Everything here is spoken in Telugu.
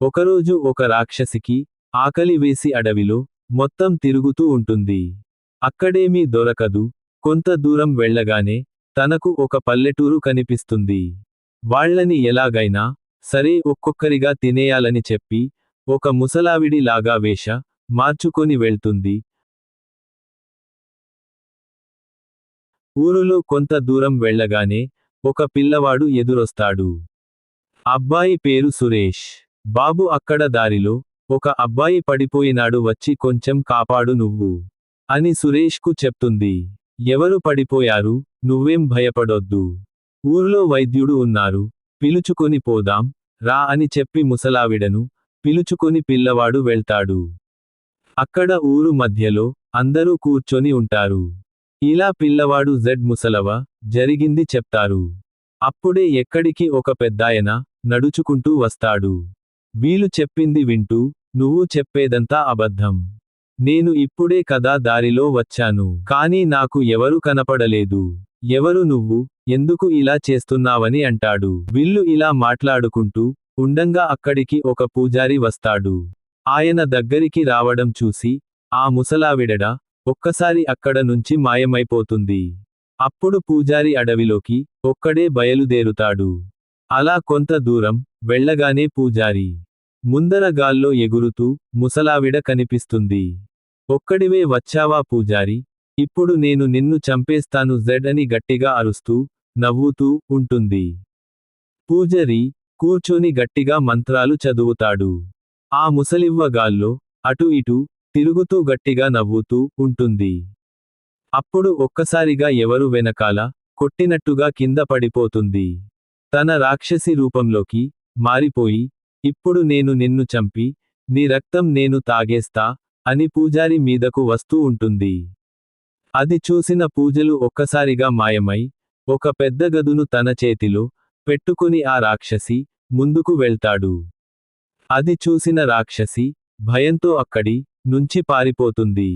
ఒకరోజు ఒక రాక్షసికి ఆకలి వేసి అడవిలో మొత్తం తిరుగుతూ ఉంటుంది. అక్కడేమీ దొరకదు. కొంత దూరం వెళ్ళగానే తనకు ఒక పల్లెటూరు కనిపిస్తుంది. వాళ్ళని ఎలాగైనా సరే ఒక్కొక్కరిగా తినేయాలని చెప్పి ఒక ముసలావిడి లాగా మార్చుకొని వెళ్తుంది. ఊరులో కొంత దూరం వెళ్ళగానే ఒక పిల్లవాడు ఎదురొస్తాడు. అబ్బాయి పేరు సురేష్. బాబు అక్కడ దారిలో ఒక అబ్బాయి పడిపోయినాడు, వచ్చి కొంచెం కాపాడు నువ్వు అని సురేష్కు చెప్తుంది. ఎవరు పడిపోయారు? నువ్వేం భయపడొద్దు. ఊర్లో వైద్యుడు ఉన్నారు, పిలుచుకొని పోదాం రా అని చెప్పి ముసలావిడను పిలుచుకొని పిల్లవాడు వెళ్తాడు. అక్కడ ఊరు మధ్యలో అందరూ కూర్చొని ఉంటారు. ఇలా పిల్లవాడు ముసలవ జరిగింది చెప్తారు. అప్పుడే ఎక్కడికి ఒక పెద్దాయన నడుచుకుంటూ వస్తాడు. వీలు చెప్పింది వింటూ, నువ్వు చెప్పేదంతా అబద్ధం. నేను ఇప్పుడే కదా దారిలో వచ్చాను, కానీ నాకు ఎవరు కనపడలేదు. ఎవరు నువ్వు? ఎందుకు ఇలా చేస్తున్నావని అంటాడు. వీళ్ళు ఇలా మాట్లాడుకుంటూ ఉండంగా అక్కడికి ఒక పూజారి వస్తాడు. ఆయన దగ్గరికి రావడం చూసి ఆ ముసలావిడ ఒక్కసారి అక్కడ నుంచి మాయమైపోతుంది. అప్పుడు పూజారి అడవిలోకి ఒక్కడే బయలుదేరుతాడు. అలా కొంత దూరం వెళ్ళగానే పూజారి ముందర గాల్లో ఎగురుతూ ముసలావిడ కనిపిస్తుంది. ఒక్కడివే వచ్చావా పూజారి? ఇప్పుడు నేను నిన్ను చంపేస్తాను అని గట్టిగా అరుస్తూ నవ్వుతూ ఉంటుంది. పూజారి కూర్చొని గట్టిగా మంత్రాలు చదువుతాడు. ఆ ముసలివ్వ గాల్లో అటు ఇటు తిరుగుతూ గట్టిగా నవ్వుతూ ఉంటుంది. అప్పుడు ఒక్కసారిగా ఎవరు వెనకాల కొట్టినట్టుగా కింద పడిపోతుంది. తన రాక్షసి రూపంలోకి మారిపోయి, ఇప్పుడు నేను నిన్ను చంపి నీ రక్తం నేను తాగేస్తా అని పూజారి మీదకు వస్తూ ఉంటుంది. అది చూసిన పూజలు ఒక్కసారిగా మాయమై ఒక పెద్ద గదును తన చేతిలో పెట్టుకుని ఆ రాక్షసి ముందుకు వెళ్తాడు. అది చూసిన రాక్షసి భయంతో అక్కడి నుంచి పారిపోతుంది.